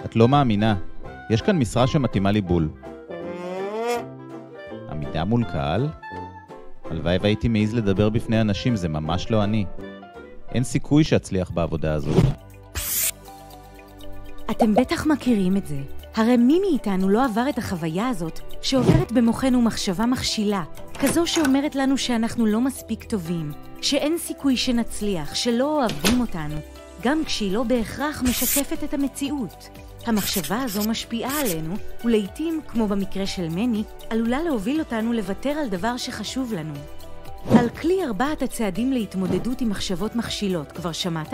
את לא מאמינה. יש כאן משרה שמתאימה לי בול. עמידה מול קהל? הלוואי והייתי מעיז לדבר בפני אנשים, זה ממש לא אני. אין סיכוי שאצליח בעבודה הזאת. אתם בטח מכירים את זה. הרי מי מאיתנו לא עבר את החוויה הזאת שעוברת במוחנו מחשבה מכשילה, כזו שאומרת לנו שאנחנו לא מספיק טובים, שאין סיכוי שנצליח, שלא אוהבים אותנו, גם כשהיא לא בהכרח משקפת את המציאות. המחשבה הזו משפיעה עלינו, ולעיתים, כמו במקרה של מני, עלולה להוביל אותנו לוותר על דבר שחשוב לנו. על כלי 4 הצעדים להתמודדות עם מחשבות מכשילות, כבר שמעת?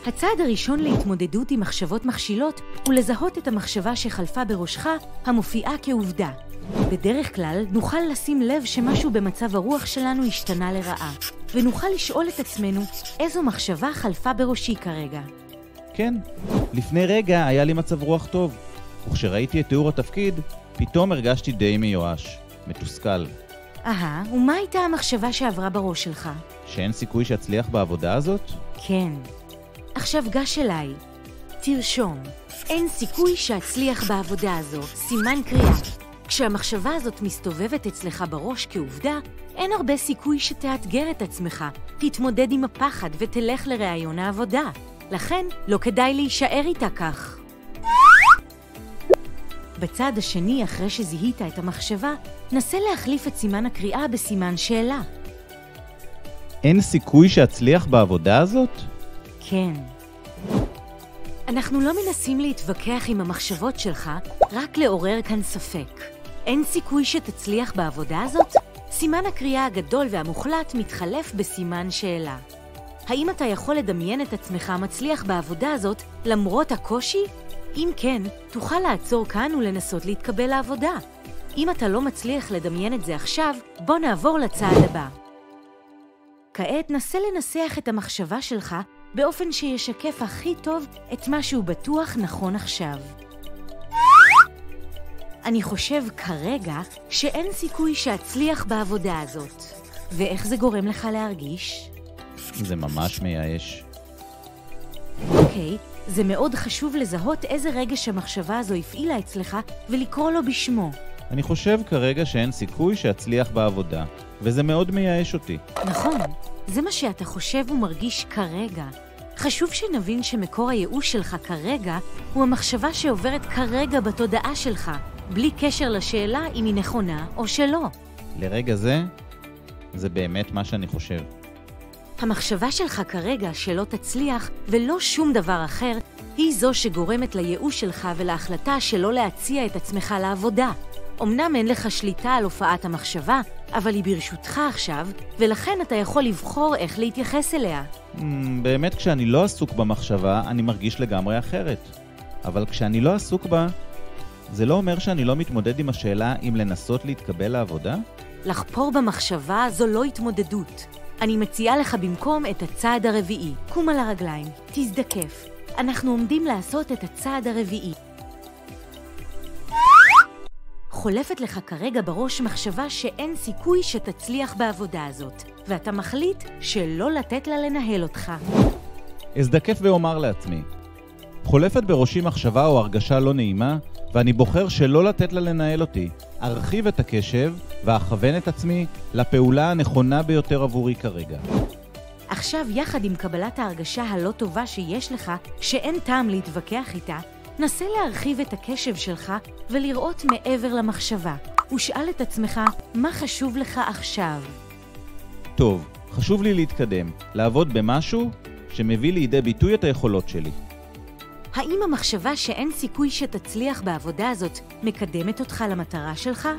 הצעד הראשון להתמודדות עם מחשבות מכשילות הוא לזהות את המחשבה שחלפה בראשך המופיעה כעובדה. בדרך כלל נוכל לשים לב שמשהו במצב הרוח שלנו השתנה לרעה, ונוכל לשאול את עצמנו איזו מחשבה חלפה בראשי כרגע. כן, לפני רגע היה לי מצב רוח טוב, וכשראיתי את תיאור התפקיד, פתאום הרגשתי די מיואש, מתוסכל. ומה הייתה המחשבה שעברה בראש שלך? שאין סיכוי שאצליח בעבודה הזאת? כן. עכשיו גש אליי. תרשום. אין סיכוי שאצליח בעבודה הזו. סימן קריאה. כשהמחשבה הזאת מסתובבת אצלך בראש כעובדה, אין הרבה סיכוי שתאתגר את עצמך, תתמודד עם הפחד ותלך לראיון העבודה. לכן, לא כדאי להישאר איתה כך. בצד השני, אחרי שזיהית את המחשבה, נסה להחליף את סימן הקריאה בסימן שאלה. אין סיכוי שאצליח בעבודה הזאת? כן. אנחנו לא מנסים להתווכח עם המחשבות שלך, רק לעורר כאן ספק. אין סיכוי שתצליח בעבודה הזאת? סימן הקריאה הגדול והמוחלט מתחלף בסימן שאלה. האם אתה יכול לדמיין את עצמך מצליח בעבודה הזאת למרות הקושי? אם כן, תוכל לעצור כאן ולנסות להתקבל לעבודה. אם אתה לא מצליח לדמיין את זה עכשיו, בוא נעבור לצעד הבא. כעת נסה לנסח את המחשבה שלך באופן שישקף הכי טוב את מה שהוא בטוח נכון עכשיו. אני חושב כרגע שאין סיכוי שאצליח בעבודה הזאת. ואיך זה גורם לך להרגיש? זה ממש מייאש. אוקיי, זה מאוד חשוב לזהות איזה רגש המחשבה הזו הפעילה אצלך ולקרוא לו בשמו. אני חושב כרגע שאין סיכוי שאצליח בעבודה, וזה מאוד מייאש אותי. נכון, זה מה שאתה חושב ומרגיש כרגע. חשוב שנבין שמקור הייאוש שלך כרגע הוא המחשבה שעוברת כרגע בתודעה שלך, בלי קשר לשאלה אם היא נכונה או שלא. לרגע זה באמת מה שאני חושב. המחשבה שלך כרגע שלא תצליח ולא שום דבר אחר, היא זו שגורמת לייאוש שלך ולהחלטה שלא להציע את עצמך לעבודה. אמנם אין לך שליטה על הופעת המחשבה, אבל היא ברשותך עכשיו, ולכן אתה יכול לבחור איך להתייחס אליה. באמת כשאני לא עסוק במחשבה, אני מרגיש לגמרי אחרת. אבל כשאני לא עסוק בה, זה לא אומר שאני לא מתמודד עם השאלה אם לנסות להתקבל לעבודה? לחפור במחשבה זו לא התמודדות. אני מציעה לך במקום את הצעד הרביעי. קום על הרגליים, תזדקף. אנחנו עומדים לעשות את הצעד הרביעי. חולפת לך כרגע בראש מחשבה שאין סיכוי שתצליח בעבודה הזאת, ואתה מחליט שלא לתת לה לנהל אותך. אזדקף ואומר לעצמי, חולפת בראשי מחשבה או הרגשה לא נעימה, ואני בוחר שלא לתת לה לנהל אותי. ארחיב את הקשב ואכוון את עצמי לפעולה הנכונה ביותר עבורי כרגע. עכשיו, יחד עם קבלת ההרגשה הלא טובה שיש לך, שאין טעם להתווכח איתה, נסה להרחיב את הקשב שלך ולראות מעבר למחשבה. ושאל את עצמך, מה חשוב לך עכשיו? טוב, חשוב לי להתקדם, לעבוד במשהו שמביא לידי ביטוי את היכולות שלי. האם המחשבה שאין סיכוי שתצליח בעבודה הזאת מקדמת אותך למטרה שלך?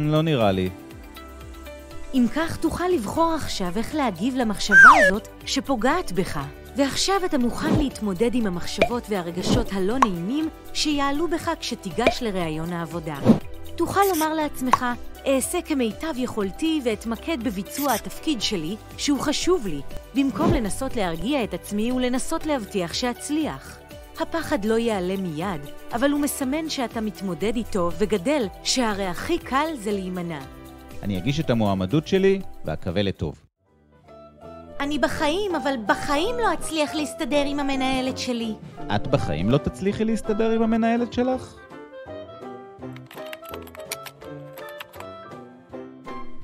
לא נראה לי. אם כך, תוכל לבחור עכשיו איך להגיב למחשבה הזאת שפוגעת בך. ועכשיו אתה מוכן להתמודד עם המחשבות והרגשות הלא נעימים שיעלו בך כשתיגש לראיון העבודה. תוכל לומר לעצמך, אעשה כמיטב יכולתי ואתמקד בביצוע התפקיד שלי, שהוא חשוב לי, במקום לנסות להרגיע את עצמי ולנסות להבטיח שאצליח. הפחד לא יעלה מיד, אבל הוא מסמן שאתה מתמודד איתו וגדל, שהרי הכי קל זה להימנע. אני אגיש את המועמדות שלי ואקווה לטוב. אני בחיים, אבל בחיים לא אצליח להסתדר עם המנהלת שלי. את בחיים לא תצליחי להסתדר עם המנהלת שלך?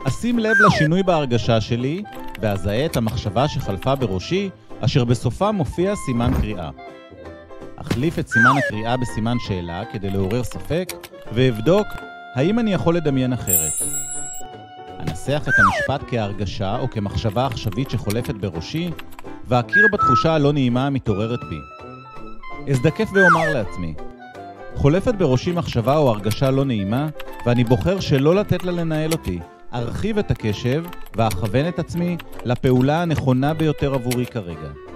אשים לב לשינוי בהרגשה שלי, ואזהה את המחשבה שחלפה בראשי, אשר בסופה מופיע סימן קריאה. אחליף את סימן הקריאה בסימן שאלה כדי לעורר ספק, ואבדוק האם אני יכול לדמיין אחרת. אנסח את המשפט כהרגשה או כמחשבה עכשווית שחולפת בראשי, ואכיר בתחושה הלא נעימה המתעוררת בי. אזדקף ואומר לעצמי, חולפת בראשי מחשבה או הרגשה לא נעימה, ואני בוחר שלא לתת לה לנהל אותי. ארחיב את הקשב ואכוון את עצמי לפעולה הנכונה ביותר עבורי כרגע.